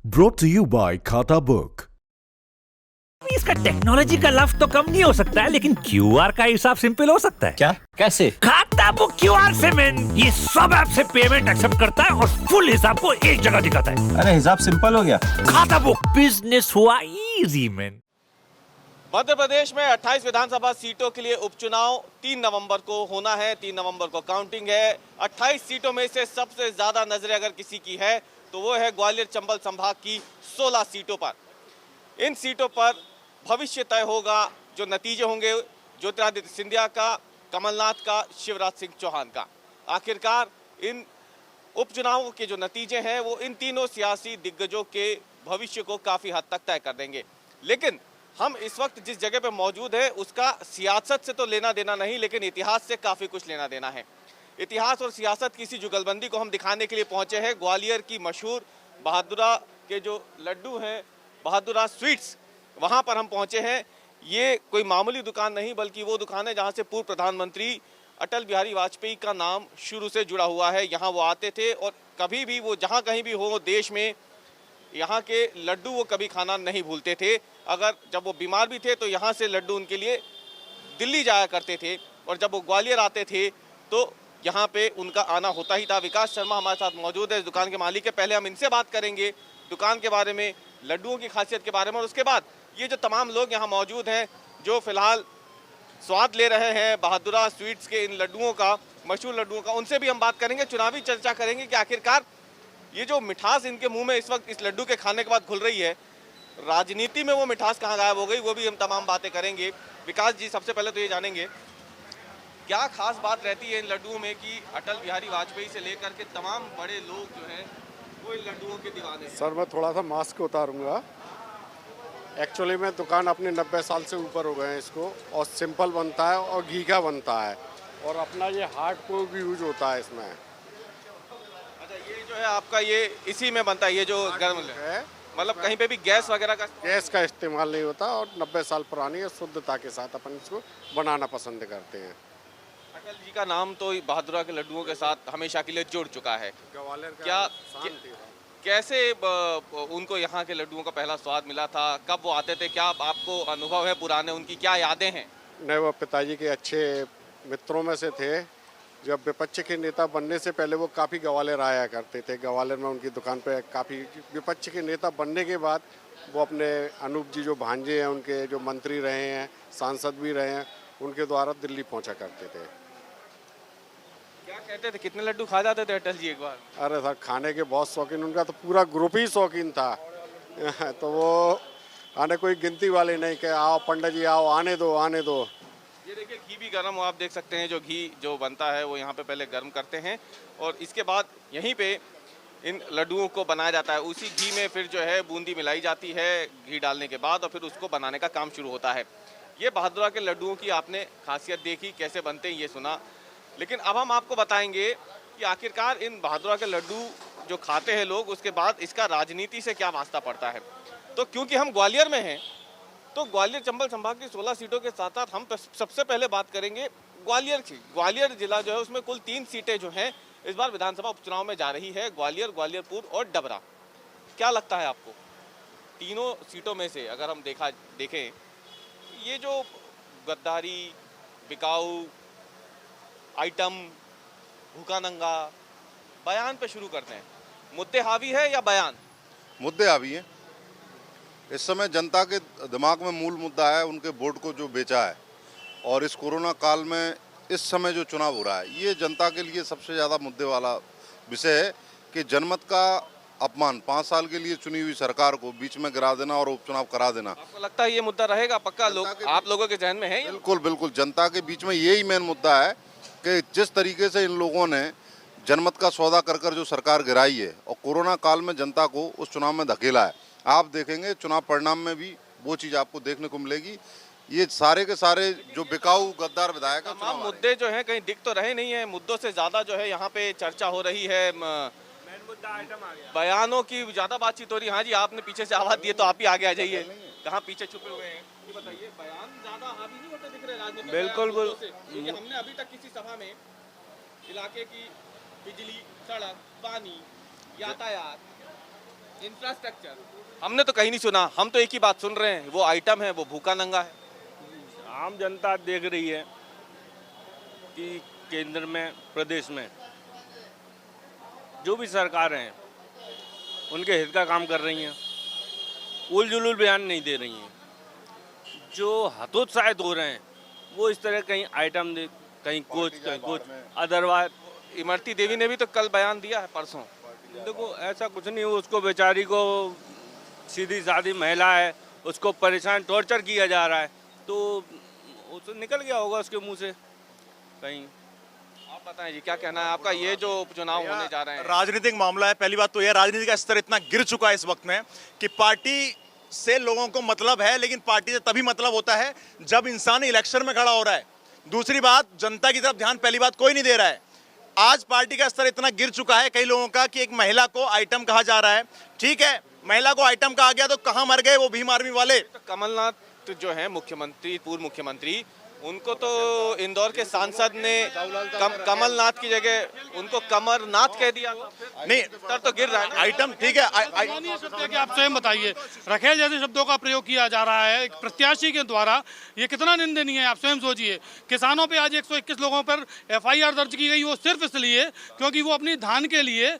Brought to you by Khata Book. इसका technology का लफ्ज तो कम नहीं हो सकता है, लेकिन क्यूआर का हिसाब सिंपल हो सकता है। क्या? कैसे? खाता बुक क्यूआर से मैन, ये सब ऐप से पेमेंट एक्सेप्ट करता है और फुल हिसाब को एक जगह दिखाता है। अरे हिसाब सिंपल हो गया। खाता बुक बिजनेस हुआ इजी मैन। मध्य प्रदेश में 28 विधानसभा सीटों के लिए उपचुनाव 3 नवंबर को होना है। 3 नवंबर को काउंटिंग है। 28 सीटों में से सबसे ज्यादा नजरें अगर किसी की है तो वो है ग्वालियर चंबल संभाग की 16 सीटों पर। इन सीटों पर भविष्य तय होगा। जो नतीजे होंगे ज्योतिरादित्य सिंधिया का, कमलनाथ का, शिवराज सिंह चौहान का। आखिरकार इन उपचुनावों के जो नतीजे हैं वो इन तीनों सियासी दिग्गजों के भविष्य को काफ़ी हद तक तय कर देंगे। लेकिन हम इस वक्त जिस जगह पे मौजूद है उसका सियासत से तो लेना देना नहीं, लेकिन इतिहास से काफ़ी कुछ लेना देना है। इतिहास और सियासत की इसी जुगलबंदी को हम दिखाने के लिए पहुंचे हैं। ग्वालियर की मशहूर बहादुरा के जो लड्डू हैं, बहादुरा स्वीट्स, वहां पर हम पहुंचे हैं। ये कोई मामूली दुकान नहीं बल्कि वो दुकान है जहां से पूर्व प्रधानमंत्री अटल बिहारी वाजपेयी का नाम शुरू से जुड़ा हुआ है। यहाँ वो आते थे और कभी भी वो जहाँ कहीं भी हो देश में, यहाँ के लड्डू वो कभी खाना नहीं भूलते थे। अगर जब वो बीमार भी थे तो यहाँ से लड्डू उनके लिए दिल्ली जाया करते थे, और जब वो ग्वालियर आते थे तो यहाँ पे उनका आना होता ही था। विकास शर्मा हमारे साथ मौजूद है, इस दुकान के मालिक है। पहले हम इनसे बात करेंगे दुकान के बारे में, लड्डुओं की खासियत के बारे में, और उसके बाद ये जो तमाम लोग यहाँ मौजूद हैं जो फिलहाल स्वाद ले रहे हैं बहादुरा स्वीट्स के इन लड्डुओं का, मशहूर लड्डुओं का, उनसे भी हम बात करेंगे। चुनावी चर्चा करेंगे कि आखिरकार ये जो मिठास इनके मुंह में इस वक्त इस लड्डू के खाने के बाद घुल रही है, राजनीति में वो मिठास कहाँ गायब हो गई, वो भी हम तमाम बातें करेंगे। विकास जी, सबसे पहले तो ये जानेंगे क्या खास बात रहती है इन लड्डुओं में कि अटल बिहारी वाजपेयी से लेकर के तमाम बड़े लोग जो हैं वो इन लड्डुओं के दीवाने हैं। सर मैं थोड़ा सा मास्क उतारूंगा। एक्चुअली में दुकान अपने 90 साल से ऊपर हो गए हैं इसको, और सिंपल बनता है और घी का बनता है, और अपना ये हार्ड को भी यूज होता है इसमें। अच्छा, ये जो है आपका ये इसी में बनता है, ये जो गर्म है, मतलब कहीं पे भी गैस वगैरह का गैस का इस्तेमाल नहीं होता, और 90 साल पुरानी है, शुद्धता के साथ अपन इसको बनाना पसंद करते हैं। अटल जी का नाम तो बहादुरा के लड्डुओं के साथ हमेशा के लिए जुड़ चुका है। ग्वालियर का क्या शान थी। कैसे उनको यहाँ के लड्डुओं का पहला स्वाद मिला था, कब वो आते थे, क्या आपको अनुभव है पुराने, उनकी क्या यादें हैं? नहीं, वो पिताजी के अच्छे मित्रों में से थे। जब विपक्ष के नेता बनने से पहले वो काफ़ी ग्वालियर आया करते थे। ग्वालियर में उनकी दुकान पे काफ़ी, विपक्ष के नेता बनने के बाद वो अपने अनूप जी जो भांजे हैं, उनके जो मंत्री रहे हैं, सांसद भी रहे हैं, उनके द्वारा दिल्ली पहुंचा करते थे। क्या कहते थे, कितने लड्डू खा जाते थे अटल जी एक बार? अरे सर, खाने के बहुत शौकीन, उनका तो पूरा ग्रुप ही शौकीन था। तो वो आने कोई गिनती वाले नहीं कि आओ पंडित जी आओ, आने दो आने दो। ये देखिए घी भी गर्म हो, आप देख सकते हैं। जो घी जो बनता है वो यहाँ पे पहले गर्म करते हैं और इसके बाद यहीं पे इन लड्डुओं को बनाया जाता है। उसी घी में फिर जो है बूंदी मिलाई जाती है घी डालने के बाद, और फिर उसको बनाने का काम शुरू होता है। ये बहादुरा के लड्डुओं की आपने खासियत देखी, कैसे बनते हैं ये सुना, लेकिन अब हम आपको बताएंगे कि आखिरकार इन बहादुरा के लड्डू जो खाते हैं लोग, उसके बाद इसका राजनीति से क्या वास्ता पड़ता है। तो क्योंकि हम ग्वालियर में हैं तो ग्वालियर चंबल संभाग की 16 सीटों के साथ साथ हम सबसे पहले बात करेंगे ग्वालियर की। ग्वालियर जिला जो है उसमें कुल 3 सीटें जो हैं इस बार विधानसभा उपचुनाव में जा रही है, ग्वालियर, ग्वालियरपुर और डबरा। क्या लगता है आपको तीनों सीटों में से अगर हम देखें ये जो गद्दारी, बिकाऊ आइटम, भूखा नंगा, बयान पे शुरू करते हैं, मुद्दे हावी है या बयान? मुद्दे हावी हैं। इस समय जनता के दिमाग में मूल मुद्दा है उनके वोट को जो बेचा है, और इस कोरोना काल में इस समय जो चुनाव हो रहा है ये जनता के लिए सबसे ज़्यादा मुद्दे वाला विषय है कि जनमत का अपमान, 5 साल के लिए चुनी हुई सरकार को बीच में गिरा देना और उपचुनाव करा देना। आपको लगता है ये मुद्दा रहेगा पक्का? आप लोगों के जहन में है? बिल्कुल बिल्कुल, जनता के बीच में यही मेन मुद्दा है कि जिस तरीके से इन लोगों ने जनमत का सौदा कर जो सरकार गिराई है और कोरोना काल में जनता को उस चुनाव में धकेला है, आप देखेंगे चुनाव परिणाम में भी वो चीज़ आपको देखने को मिलेगी। ये सारे के सारे जो बिकाऊ गद्दार विधायक तमाम मुद्दे जो हैं कहीं दिख तो रहे नहीं है, मुद्दों से ज़्यादा जो है यहाँ पे चर्चा हो रही है, बयानों की ज़्यादा बातचीत हो रही है। हाँ जी, आपने पीछे से आवाज़ दी है तो आप ही आगे आ जाइए। कहाँ पीछे छुपे हुए हैं, ये बताइए। बयान ज़्यादा हावी नहीं होते दिख रहे राजनीति? बिल्कुल बिल्कुल, क्योंकि हमने अभी तक किसी सभा में इलाके की बिजली, सड़क, पानी, यातायात, इंफ्रास्ट्रक्चर हमने तो कहीं नहीं सुना, हम तो एक ही बात सुन रहे हैं, वो आइटम है, वो भूखा नंगा है। आम जनता देख रही है कि केंद्र में, प्रदेश में जो भी सरकार हैं उनके हित का काम कर रही हैं, उल जुलूल बयान नहीं दे रही हैं। जो हतोत्साहित हो रहे हैं वो इस तरह कहीं आइटम दे, कहीं कुछ, कहीं कुछ, अदरवाइज। इमरती देवी ने भी तो कल बयान दिया है, परसों। देखो ऐसा कुछ नहीं, उसको बेचारी को सीधी सादी महिला है, उसको परेशान टॉर्चर किया जा रहा है, तो उसको निकल गया होगा उसके मुंह से कहीं। आप बताएं जी, क्या कहना है आपका? ये जो उपचुनाव होने जा रहे हैं, राजनीतिक मामला है। पहली बात तो यह राजनीति का स्तर इतना गिर चुका है इस वक्त में कि पार्टी से लोगों को मतलब है, लेकिन पार्टी से तभी मतलब होता है जब इंसान इलेक्शन में खड़ा हो रहा है। दूसरी बात, जनता की तरफ ध्यान पहली बात कोई नहीं दे रहा है। आज पार्टी का स्तर इतना गिर चुका है कई लोगों का कि एक महिला को आइटम कहा जा रहा है। ठीक है, महिला को आइटम कहा गया तो कहां मर गए वो भीम आर्मी वाले? तो कमलनाथ जो है मुख्यमंत्री, पूर्व मुख्यमंत्री, उनको तो इंदौर के सांसद ने कमलनाथ की जगह उनको कमरनाथ कह दिया। नहीं, स्तर तो गिर रहा है। आइटम ठीक है। शब्द है कि आप स्वयं बताइए, रखेल जैसे शब्दों का प्रयोग किया जा रहा है एक प्रत्याशी के द्वारा, ये कितना निंदनीय है, आप स्वयं सोचिए। किसानों पे आज 121 लोगों पर FIR दर्ज की गई, वो सिर्फ इसलिए क्योंकि वो अपनी धान के लिए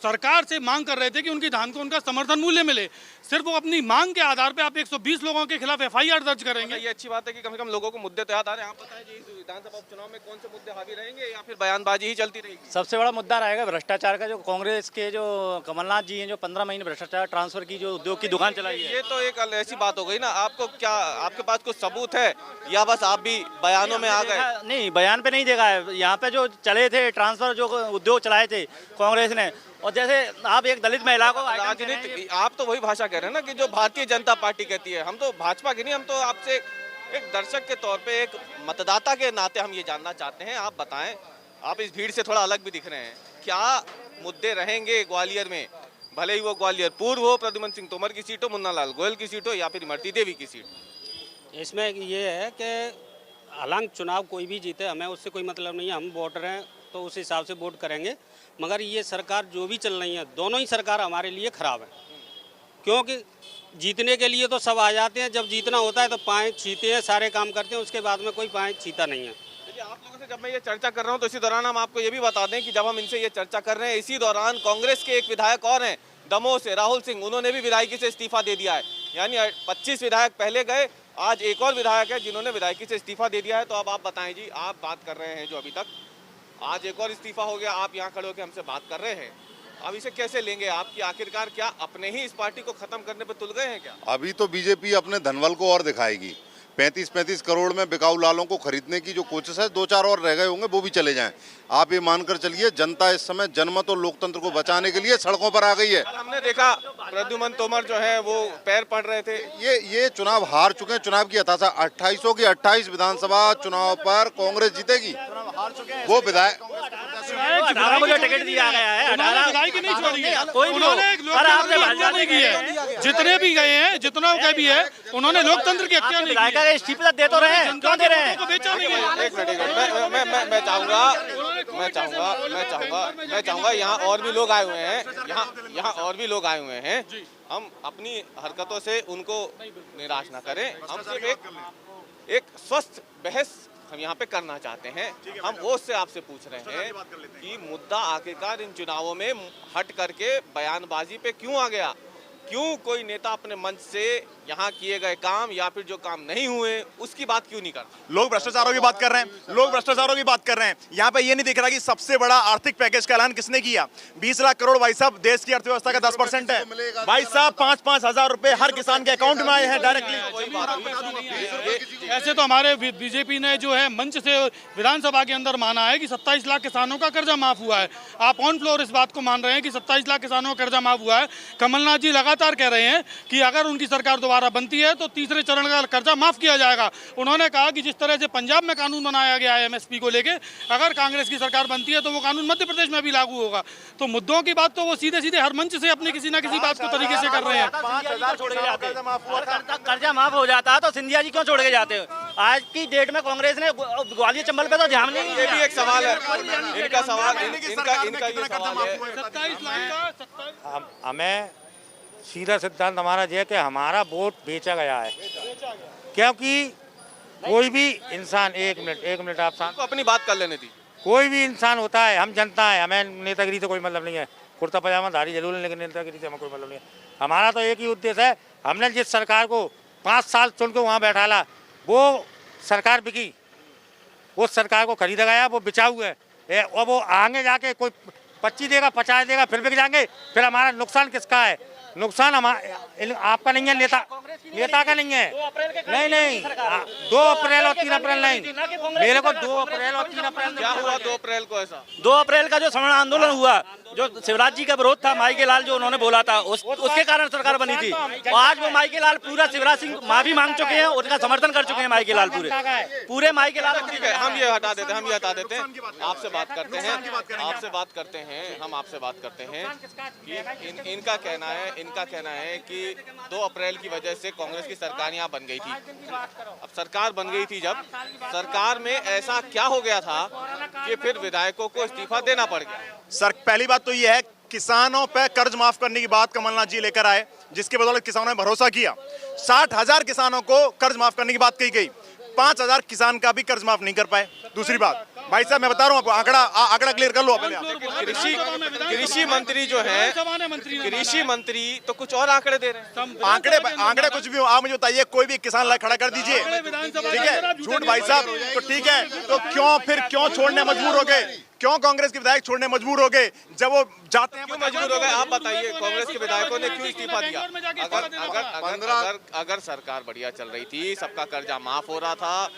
सरकार से मांग कर रहे थे कि उनकी धान को उनका समर्थन मूल्य मिले। सिर्फ वो अपनी मांग के आधार पे आप 120 लोगों के खिलाफ FIR दर्ज करेंगे। ये अच्छी बात है कि कम से कम लोगों को मुद्दे तो याद आ रहे हैं। आप बताएं जी, इस विधानसभा उपचुनाव में कौन से मुद्दे हावी रहेंगे या फिर बयानबाजी ही चलती रहेगी? सबसे बड़ा मुद्दा रहेगा भ्रष्टाचार का। जो कांग्रेस के जो कमलनाथ जी हैं, जो 15 महीने भ्रष्टाचार ट्रांसफर की जो उद्योग की दुकान चलाई है, ये तो एक ऐसी बात हो गई ना। आपको क्या, आपके पास कुछ सबूत है या बस आप भी बयानों में आ गए? नहीं, बयान पे नहीं देखा है। यहाँ पे जो चले थे ट्रांसफर, जो उद्योग चलाए थे कांग्रेस ने, और जैसे आप एक दलित महिला को राजनीति, आप तो वही भाषा कह रहे हैं ना कि जो भारतीय जनता पार्टी कहती है। हम तो भाजपा की नहीं, हम तो आपसे एक दर्शक के तौर पे, एक मतदाता के नाते हम ये जानना चाहते हैं। आप बताएं, आप इस भीड़ से थोड़ा अलग भी दिख रहे हैं, क्या मुद्दे रहेंगे ग्वालियर में? भले ही वो ग्वालियर पूर्व हो, प्रद्युमन सिंह तोमर की सीट हो, मुन्ना लाल गोयल की सीट हो, या फिर इमरती देवी की सीट। इसमें ये है कि हालांकि चुनाव कोई भी जीते, हमें उससे कोई मतलब नहीं है, हम वोटर हैं तो उस हिसाब से वोट करेंगे। मगर ये सरकार जो भी चल रही है, दोनों ही सरकार हमारे लिए खराब है। क्योंकि जीतने के लिए तो सब आ जाते हैं, जब जीतना होता है तो पाँव छीते हैं, सारे काम करते हैं, उसके बाद में कोई पाँव छीता नहीं है। देखिए, आप लोगों से जब मैं ये चर्चा कर रहा हूँ तो इसी दौरान हम आपको ये भी बता दें कि जब हम इनसे ये चर्चा कर रहे हैं, इसी दौरान कांग्रेस के एक विधायक और हैं दमोह से, राहुल सिंह, उन्होंने भी विधायकी से इस्तीफा दे दिया है। यानी 25 विधायक पहले गए, आज एक और विधायक है जिन्होंने विधायकी से इस्तीफा दे दिया है। तो अब आप बताएं जी, आप बात कर रहे हैं जो अभी तक, आज एक और इस्तीफा हो गया, आप यहाँ खड़े होकर हमसे बात कर रहे हैं, अब इसे कैसे लेंगे? आपकी आखिरकार क्या अपने ही इस पार्टी को खत्म करने पर तुल गए हैं क्या? अभी तो बीजेपी अपने धनबल को और दिखाएगी। 35-35 करोड़ में बिकाऊ लालों को खरीदने की जो कोशिश है, 2-4 और रह गए होंगे, वो भी चले जाएं। आप ये मानकर चलिए, जनता इस समय जनमत और लोकतंत्र को बचाने के लिए सड़कों पर आ गई है। हमने देखा प्रद्युमन तोमर जो है वो पैर पड़ रहे थे। ये चुनाव हार चुके हैं। चुनाव की हताशा, 28 की 28 विधानसभा चुनाव पर कांग्रेस जीतेगी। वो विधायक मुझे टिकट दिया गया है, विधायकी नहीं छोड़ी है, कोई उन्होंने लोकतंत्र की हत्या नहीं की है। जितने भी गए हैं, जितना के भी है, उन्होंने लोकतंत्र की हत्या नहीं की है। इस्तीफा दे तो रहे हैं, क्यों दे रहे हैं? बेचा नहीं है। एक मिनट, मैं चाहूंगा यहाँ और भी लोग आए हुए हैं, यहाँ और भी लोग आए हुए हैं। हम अपनी हरकतों से उनको निराश ना करें। हम सिर्फ एक स्वस्थ बहस हम यहाँ पे करना चाहते हैं। हम वो से आपसे पूछ रहे हैं कि मुद्दा आखिरकार इन चुनावों में हट करके बयानबाजी पे क्यों आ गया? क्यों कोई नेता अपने मंच से यहाँ किए गए काम या फिर जो काम नहीं हुए उसकी बात क्यों नहीं करता? लोग भ्रष्टाचारों की बात कर रहे हैं, लोग भ्रष्टाचारों की बात कर रहे हैं। यहाँ पे ये नहीं दिख रहा कि सबसे बड़ा आर्थिक पैकेज का ऐलान किसने किया। 20 लाख करोड़ भाई साहब देश की अर्थव्यवस्था का 10% है। भाई साहब 5-5 हजार रुपए हर किसान के अकाउंट में आए हैं डायरेक्टली। ऐसे तो हमारे बीजेपी ने जो है मंच से विधानसभा के अंदर माना है कि 27 लाख किसानों का कर्जा माफ हुआ है। आप ऑन फ्लोर इस बात को मान रहे हैं कि 27 लाख किसानों का कर्जा माफ हुआ है। कमलनाथ जी लगातार कह रहे हैं कि अगर उनकी सरकार दोबारा बनती है तो तीसरे चरण का कर्जा माफ किया जाएगा। उन्होंने कहा कि जिस तरह से पंजाब में कानून बनाया गया है MSP को लेके, अगर कांग्रेस की सरकार बनती है तो वो कानून मध्य प्रदेश में भी लागू होगा। तो मुद्दों की बात तो वो सीधे सीधे हर मंच से अपनी किसी ना किसी बात को तरीके से कर रहे हैं। कर्जा माफ हो जाता है तो सिंधिया जी क्यों छोड़ के जाते हो? आज की डेट में कांग्रेस ने ग्वालियर चंबल पे तो ध्यान नहीं दिया। ये भी एक सवाल है, इनका सवाल, इनका ये सवाल है। 27 लाख का हमें सीधा सिद्धांत हमारा ये है कि हमारा वोट बेचा गया है, क्योंकि कोई भी इंसान, एक मिनट आप तो अपनी बात कर लेने दी। कोई भी इंसान होता है, हम जनता है, हमें नेतागिरी से कोई मतलब नहीं है, कुर्ता पजामा धारी जरूर है, लेकिन नेतागिरी से हमें कोई मतलब नहीं है। हमारा तो एक ही उद्देश्य है, हमने जिस सरकार को 5 साल चुन के वहाँ बैठाला, वो सरकार बिकी, उस सरकार को खरीदा गया, वो बिचाऊ है, और वो आगे जाके कोई 25 देगा 50 देगा फिर बिक जाएंगे, फिर हमारा नुकसान किसका है? नुकसान आपका नहीं है, नेता का नहीं है। नहीं 2 अप्रैल और 3 अप्रैल नहीं, मेरे को 2 अप्रैल और 3 अप्रैल। क्या हुआ 2 अप्रैल को ऐसा? 2 अप्रैल का जो श्रवण आंदोलन हुआ, जो शिवराज जी का विरोध था, माई के लाल जो उन्होंने बोला था, उसके कारण सरकार बनी थी। और आज वो माई के लाल पूरा शिवराज सिंह माफी मांग चुके हैं, उनका समर्थन कर चुके हैं माई के लाल, पूरे माई के लाल। ठीक है, हम ये हटा देते हैं, आपसे बात करते हैं कि इनका कहना है कि 2 अप्रैल की वजह से कांग्रेस की सरकार यहाँ बन गई थी। अब सरकार बन गई थी, जब सरकार में ऐसा क्या हो गया था कि फिर विधायकों को इस्तीफा देना पड़ गया? सर, पहली बात तो ये है, किसानों पे कर्ज माफ करने की बात कमलनाथ जी लेकर आए, जिसके बदौलत किसानों ने भरोसा किया। 60,000 किसानों को कर्ज माफ करने की बात कही गई, 5,000 किसान का भी कर्ज माफ नहीं कर पाए। दूसरी बात, भाई साहब मैं बता रहा हूँ आपको, आंकड़ा क्लियर कर लो पहले। कृषि मंत्री जो है, कृषि मंत्री तो कुछ और आंकड़े दे रहे हैं। आंकड़े कुछ भी हो, आप मुझे बताइए, कोई भी किसान ला खड़ा कर दीजिए, ठीक है? झूठ भाई साहब, तो ठीक है, तो क्यों छोड़ने मजबूर हो गए? क्यों कांग्रेस के विधायक छोड़ने मजबूर हो गए जब वो जाते हैं? क्यों मजबूर हो गए आप बताइए, कांग्रेस के विधायकों ने क्यों इस्तीफा दिया? अगर सरकार बढ़िया चल रही थी, सबका कर्जा माफ हो रहा था,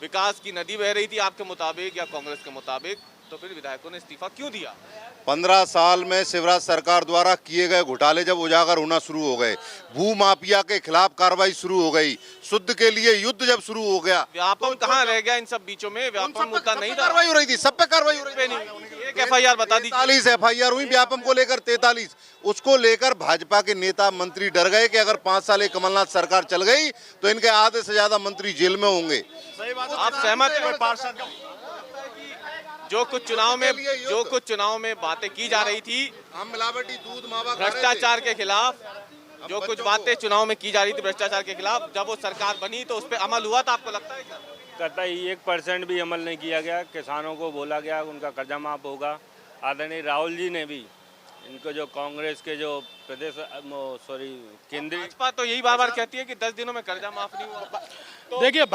विकास की नदी बह रही थी आपके मुताबिक या कांग्रेस के मुताबिक, तो फिर विधायकों ने इस्तीफा क्यों दिया? 15 साल में शिवराज सरकार द्वारा किए गए घोटाले जब उजागर होना शुरू हो गए, भू माफिया के खिलाफ कार्रवाई शुरू हो गई, शुद्ध के लिए युद्ध जब शुरू हो गया, व्यापम कहाँ रह गया इन सब बीचों में? व्यापम मुद्दा नहीं था, कार्रवाई हो रही थी, सब पे कार्रवाई हो रही थी। एक FIR बता दीजिए। 43 FIR हुई व्यापम को लेकर, 43। उसको लेकर भाजपा के नेता मंत्री डर गए कि अगर 5 साल कमलनाथ सरकार चल गई तो इनके आधे से ज्यादा मंत्री जेल में होंगे। आप सहमत हैं? जो कुछ चुनाव में बातें की जा रही थी, हम मिलावटी दूध मावा भ्रष्टाचार के खिलाफ, जो कुछ बातें चुनाव में की जा रही थी भ्रष्टाचार के खिलाफ, जब वो सरकार बनी तो उस पर अमल हुआ था, आपको लगता है क्या? कतई 1% भी अमल नहीं किया गया। किसानों को बोला गया उनका कर्जा माफ होगा। आदरणीय राहुल जी ने भी इनको, जो कांग्रेस के जो प्रदेश केंद्रीय भाजपा तो यही बार बार कहती है कि 10 दिनों में कर्जा माफ नहीं हुआ। तो देखिए,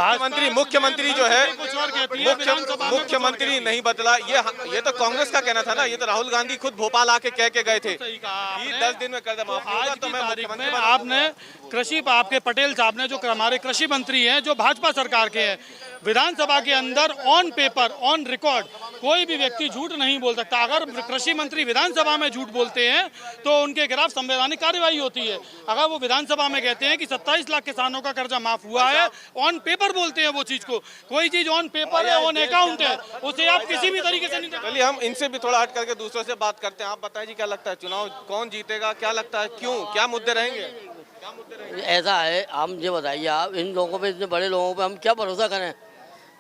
मुख्यमंत्री जो है, मुख्यमंत्री नहीं बदला, ये तो कांग्रेस का कहना था ना, ये तो राहुल गांधी खुद भोपाल आके कह के गए थे कि 10 दिन में कर्जा माफ होगा। तो मैं मुख्यमंत्री, आपने कृषि, आपके पटेल साहब ने, जो हमारे कृषि मंत्री हैं, जो भाजपा सरकार के हैं, विधानसभा के अंदर ऑन पेपर, ऑन रिकॉर्ड कोई भी व्यक्ति झूठ नहीं बोल सकता। अगर कृषि मंत्री विधानसभा में झूठ बोलते हैं तो उनके खिलाफ संवैधानिक कार्रवाई होती है। अगर वो विधानसभा में कहते हैं कि 27 लाख किसानों का कर्जा माफ हुआ है, ऑन पेपर बोलते हैं वो चीज को, कोई चीज ऑन पेपर है, ऑन अकाउंट है, उसे आप किसी भी तरीके से नहीं। चलिए हम इनसे भी थोड़ा हट करके दूसरों से बात करते हैं। आप बताइए जी, क्या लगता है चुनाव कौन जीतेगा? क्या लगता है, क्यों, क्या मुद्दे रहेंगे? ऐसा है, आप मुझे बताइए, आप इन लोगों पे, इतने बड़े लोगों पे हम क्या भरोसा करें,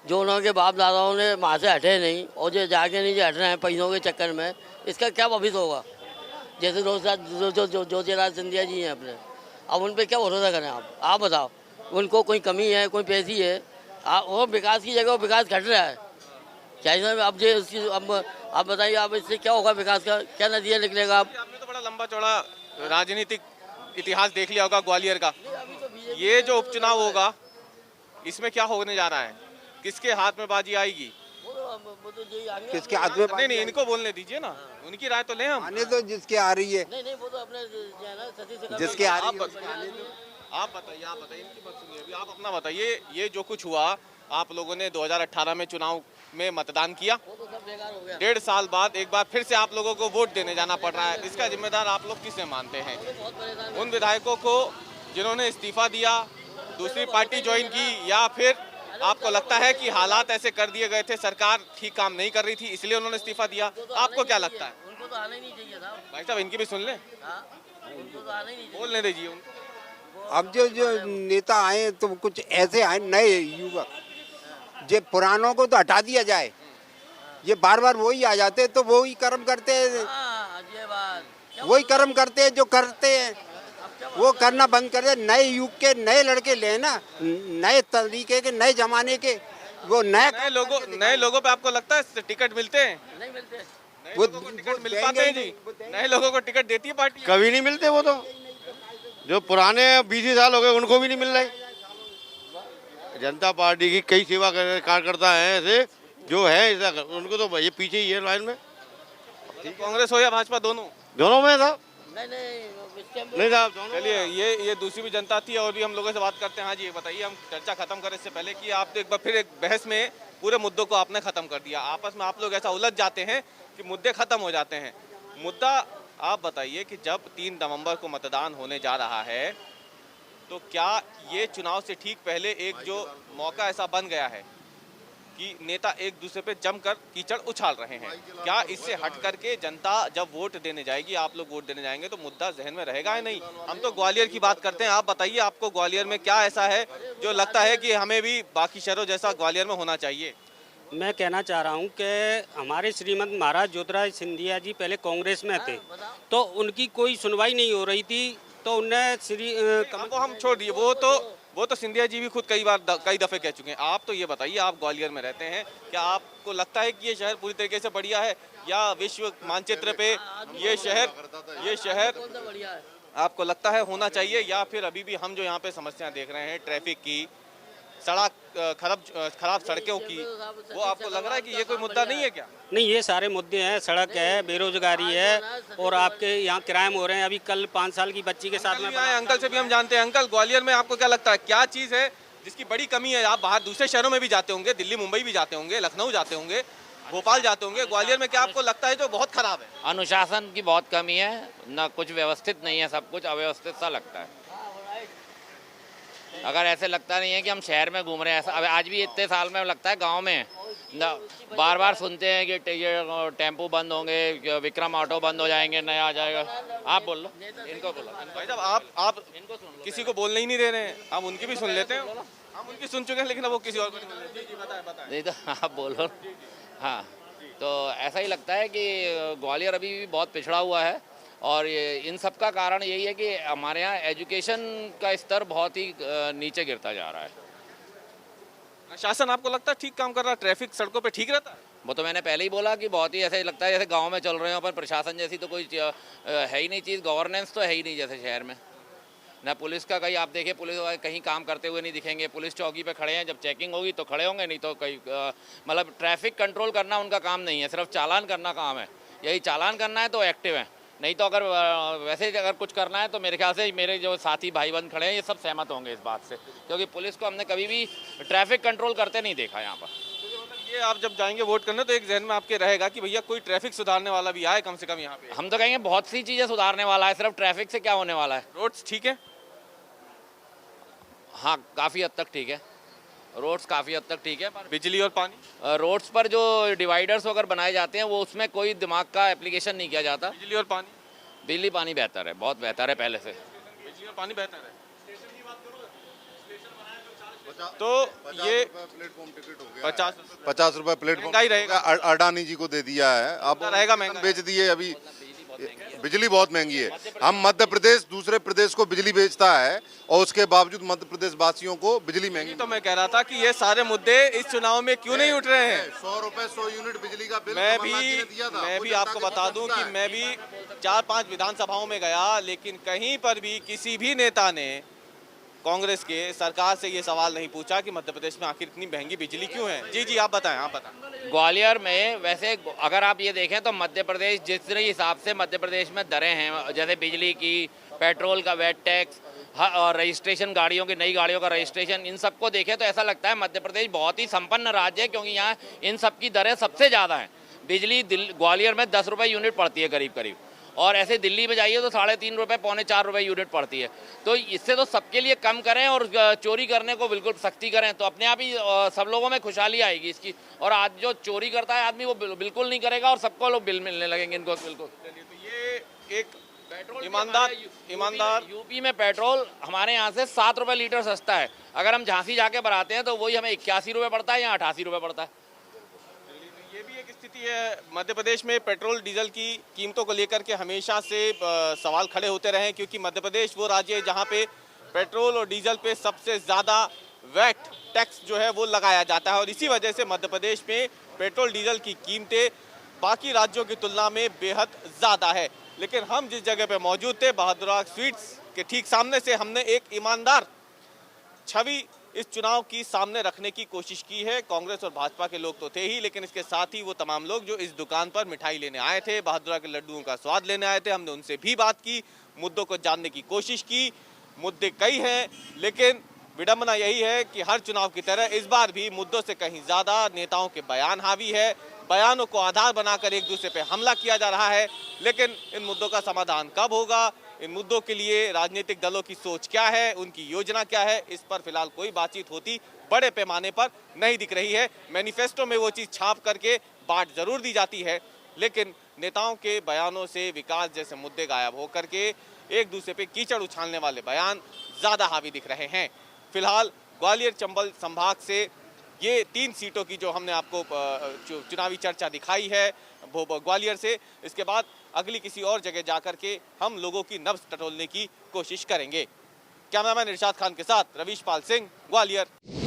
जो उनके बाप दादाओं ने वहाँ से हटे नहीं और जो जाके नीचे हट रहे हैं पैसों के चक्कर में, इसका क्या भविष्य होगा? जैसे ज्योतिराज सिंधिया जी हैं अपने, अब उन पर क्या भरोसा करें? आप बताओ, उनको कोई कमी है, कोई पैसी है? और विकास की जगह विकास घट रहा है क्या? अब आप बताइए, आप इससे क्या होगा? विकास का क्या नतीजा निकलेगा? आपने तो बड़ा लंबा चौड़ा राजनीतिक इतिहास देख लिया होगा ग्वालियर का। ये जो उपचुनाव होगा, इसमें क्या होने जा रहा है? किसके हाथ में बाजी आएगी? किसके हाथ में? नहीं, इनको बोलने दीजिए ना, उनकी राय तो लें हम। आने तो जिसके आ रही है, नहीं वो तो अपने जिसके आ रही है। आप बताइए, इनकी बात सुनिए, अभी आप अपना बताइए। ये जो कुछ हुआ, आप लोगों ने 2018 में चुनाव में मतदान किया, 1.5 साल बाद एक बार फिर से आप लोगों को वोट देने जाना पड़ रहा है। इसका जिम्मेदार आप लोग किसे मानते हैं? उन विधायकों को जिन्होंने इस्तीफा दिया, दूसरी पार्टी ज्वाइन की, या फिर आपको लगता है कि हालात ऐसे कर दिए गए थे, सरकार ठीक काम नहीं कर रही थी इसलिए उन्होंने इस्तीफा दिया? आपको क्या लगता है? उनको तो आना ही नहीं चाहिए था भाई साहब, इनकी भी सुन लें, उनको तो आना ही नहीं, बोलने दीजिए उनको। अब जो नेता आए तो कुछ ऐसे आए नए युवक, जो पुरानों को तो हटा दिया जाए, ये बार बार वही आ जाते तो वही कर्म करते हैं, वही कर्म करते हैं जो करते हैं। वो करना बंद कर दे। नए युग के नए लड़के ले ना, नए तरीके के, नए जमाने के, वो नए लोगों पे आपको लगता है टिकट मिलते हैं? नहीं मिलते। वो टिकट मिल पाते हैं जी? नए लोगों को टिकट देती है पार्टी? कभी नहीं मिलते वो तो, जो पुराने 20 साल हो गए उनको भी नहीं मिल रहे। जनता पार्टी की कई सेवा कार्यकर्ता हैं ऐसे जो है, उनको तो ये पीछे ही है लाइन में। कांग्रेस हो या भाजपा, दोनों में था। नहीं साहब। चलिए, ये दूसरी भी जनता थी और भी हम लोगों से बात करते हैं। हाँ जी, ये बताइए, हम चर्चा खत्म करें इससे पहले कि आप एक बार फिर एक बहस में पूरे मुद्दों को आपने खत्म कर दिया। आपस में आप लोग ऐसा उलझ जाते हैं कि मुद्दे खत्म हो जाते हैं। मुद्दा आप बताइए कि जब 3 नवंबर को मतदान होने जा रहा है तो क्या ये चुनाव से ठीक पहले एक जो मौका ऐसा बन गया है कि नेता एक दूसरे पे जमकर कीचड़ उछाल रहे हैं, क्या इससे हट करके जनता जब वोट देने जाएगी, आप लोग वोट देने जाएंगे, तो मुद्दा जहन में रहेगा या नहीं? हम तो ग्वालियर की बात करते हैं, आप बताइए आपको ग्वालियर में क्या ऐसा है जो लगता है कि हमें भी बाकी शहरों जैसा ग्वालियर में होना चाहिए? मैं कहना चाह रहा हूं कि हमारे श्रीमंत महाराज ज्योतिराज सिंधिया जी पहले कांग्रेस में थे, तो उनकी कोई सुनवाई नहीं हो रही थी, तो उन्हें वो हम छोड़ दिए, वो तो सिंधिया जी भी खुद कई दफे कह चुके हैं। आप तो ये बताइए, आप ग्वालियर में रहते हैं, क्या आपको लगता है कि ये शहर पूरी तरीके से बढ़िया है, या विश्व मानचित्र पे ये शहर आपको लगता है होना चाहिए, या फिर अभी भी हम जो यहाँ पे समस्याएं देख रहे हैं, ट्रैफिक की, सड़क खराब सड़कों की, वो आपको लग रहा है कि ये कोई मुद्दा नहीं है क्या? नहीं, ये सारे मुद्दे हैं। सड़क है, बेरोजगारी है, और आपके यहाँ क्राइम हो रहे हैं। अभी कल 5 साल की बच्ची के साथ में अंकल से भी हम जानते हैं। अंकल, ग्वालियर में आपको क्या लगता है, क्या चीज़ है जिसकी बड़ी कमी है? आप बाहर दूसरे शहरों में भी जाते होंगे, दिल्ली मुंबई भी जाते होंगे, लखनऊ जाते होंगे, भोपाल जाते होंगे, ग्वालियर में क्या आपको लगता है जो बहुत खराब है? अनुशासन की बहुत कमी है, ना कुछ व्यवस्थित नहीं है, सब कुछ अव्यवस्थित सा लगता है। अगर ऐसे लगता नहीं है कि हम शहर में घूम रहे हैं, अब आज भी इतने साल में लगता है गांव में बार बार सुनते हैं कि ये टेम्पो बंद होंगे, विक्रम ऑटो बंद हो जाएंगे, नया आ जाएगा। आप बोल लो, इनको बोलो। भाई साहब, आप किसी को बोलने ही नहीं दे रहे हैं, आप उनकी भी सुन लेते हैं। हम उनकी सुन चुके हैं, लेकिन वो किसी और को नहीं बताए। नहीं तो आप बोलो। हाँ, तो ऐसा ही लगता है कि ग्वालियर अभी भी बहुत पिछड़ा हुआ है, और इन सब का कारण यही है कि हमारे यहाँ एजुकेशन का स्तर बहुत ही नीचे गिरता जा रहा है। शासन आपको लगता है ठीक काम कर रहा है? ट्रैफिक सड़कों पे ठीक रहता है? वो तो मैंने पहले ही बोला कि बहुत ही ऐसे लगता है जैसे गांव में चल रहे हो, पर प्रशासन जैसी तो कोई है ही नहीं चीज़, गवर्नेंस तो है ही नहीं जैसे शहर में। ना पुलिस का कहीं आप देखिए, पुलिस कहीं काम करते हुए नहीं दिखेंगे। पुलिस चौकी पे खड़े हैं, जब चेकिंग होगी तो खड़े होंगे, नहीं तो कहीं मतलब ट्रैफिक कंट्रोल करना उनका काम नहीं है, सिर्फ चालान करना काम है। यही चालान करना है तो एक्टिव है, नहीं तो अगर वैसे अगर कुछ करना है तो मेरे ख्याल से मेरे जो साथी भाई बंद खड़े हैं ये सब सहमत होंगे इस बात से, क्योंकि पुलिस को हमने कभी भी ट्रैफिक कंट्रोल करते नहीं देखा यहाँ पर। ये आप जब जाएंगे वोट करने तो एक जहन में आपके रहेगा कि भैया कोई ट्रैफिक सुधारने वाला भी आए कम से कम यहाँ पे। हम तो कहेंगे बहुत सी चीज़ें सुधारने वाला है, सिर्फ ट्रैफिक से क्या होने वाला है। रोड्स ठीक है? हाँ, काफ़ी हद तक ठीक है, रोड्स काफ़ी हद तक ठीक है। पर बिजली और पानी, रोड्स पर जो डिवाइडर्स अगर बनाए जाते हैं वो उसमें कोई दिमाग का एप्लीकेशन नहीं किया जाता। बिजली और पानी, बिजली पानी बेहतर है, बहुत बेहतर है पहले से। बिजली और पानी बेहतर है। तो ये प्लेटफॉर्म टिकट हो गया 50 रुपए प्लेटफॉर्म रहेगा। अडानी जी को दे दिया है, अब रहेगा महंगा, बेच दिए। अभी बिजली बहुत महंगी है। हम मध्य प्रदेश दूसरे प्रदेश को बिजली बेचता है और उसके बावजूद मध्य प्रदेश वासियों को बिजली महंगी। तो मैं कह रहा था कि ये सारे मुद्दे इस चुनाव में क्यों नहीं उठ रहे हैं? 100 रुपए 100 यूनिट बिजली का बिल मैं भी आपको बता दूं कि मैं भी 4-5 विधानसभाओं में गया, लेकिन कहीं पर भी किसी भी नेता ने कांग्रेस के सरकार से ये सवाल नहीं पूछा कि मध्य प्रदेश में आखिर इतनी महंगी बिजली क्यों है। जी आप बताएं, आप बताएं। ग्वालियर में वैसे अगर आप ये देखें तो मध्य प्रदेश जिस हिसाब से मध्य प्रदेश में दरें हैं, जैसे बिजली की, पेट्रोल का वैट टैक्स और रजिस्ट्रेशन गाड़ियों की, नई गाड़ियों का रजिस्ट्रेशन, इन सबको देखें तो ऐसा लगता है मध्य प्रदेश बहुत ही संपन्न राज्य है, क्योंकि यहाँ इन सब की दरें सबसे ज़्यादा हैं। बिजली ग्वालियर में 10 रुपये यूनिट पड़ती है करीब करीब, और ऐसे दिल्ली में जाइए तो 3.5 रुपये, 3.25 रुपये यूनिट पड़ती है। तो इससे तो सबके लिए कम करें और चोरी करने को बिल्कुल सख्ती करें, तो अपने आप ही सब लोगों में खुशहाली आएगी इसकी। और आज जो चोरी करता है आदमी वो बिल्कुल नहीं करेगा और सबको लोग बिल मिलने लगेंगे इनको बिल्कुल। तो ये एक ईमानदार यूपी में पेट्रोल हमारे यहाँ से 7 रुपये लीटर सस्ता है। अगर हम झांसी जाके भराते हैं तो वही हमें 81 रुपये पड़ता है, यहाँ 88 रुपये पड़ता है। ये भी एक स्थिति है मध्य प्रदेश में। पेट्रोल डीजल की कीमतों को लेकर के हमेशा से सवाल खड़े होते रहे, क्योंकि मध्य प्रदेश वो राज्य है जहाँ पे पेट्रोल और डीजल पे सबसे ज़्यादा वैट टैक्स जो है वो लगाया जाता है, और इसी वजह से मध्य प्रदेश में पेट्रोल डीजल की कीमतें बाकी राज्यों की तुलना में बेहद ज़्यादा है। लेकिन हम जिस जगह पे मौजूद थे, बहादुर स्वीट्स के ठीक सामने से, हमने एक ईमानदार छवि इस चुनाव की सामने रखने की कोशिश की है। कांग्रेस और भाजपा के लोग तो थे ही, लेकिन इसके साथ ही वो तमाम लोग जो इस दुकान पर मिठाई लेने आए थे, बहादुर के लड्डुओं का स्वाद लेने आए थे, हमने उनसे भी बात की, मुद्दों को जानने की कोशिश की। मुद्दे कई हैं, लेकिन विडंबना यही है कि हर चुनाव की तरह इस बार भी मुद्दों से कहीं ज़्यादा नेताओं के बयान हावी है। बयानों को आधार बनाकर एक दूसरे पे हमला किया जा रहा है, लेकिन इन मुद्दों का समाधान कब होगा, इन मुद्दों के लिए राजनीतिक दलों की सोच क्या है, उनकी योजना क्या है, इस पर फिलहाल कोई बातचीत होती बड़े पैमाने पर नहीं दिख रही है। मैनिफेस्टो में वो चीज़ छाप करके बांट जरूर दी जाती है, लेकिन नेताओं के बयानों से विकास जैसे मुद्दे गायब होकर के एक दूसरे पे कीचड़ उछालने वाले बयान ज़्यादा हावी दिख रहे हैं। फिलहाल ग्वालियर चंबल संभाग से ये 3 सीटों की जो हमने आपको चुनावी चर्चा दिखाई है वो ग्वालियर से, इसके बाद अगली किसी और जगह जाकर के हम लोगों की नब्ज टटोलने की कोशिश करेंगे। कैमरामैन इरशाद खान के साथ रवीश पाल सिंह, ग्वालियर।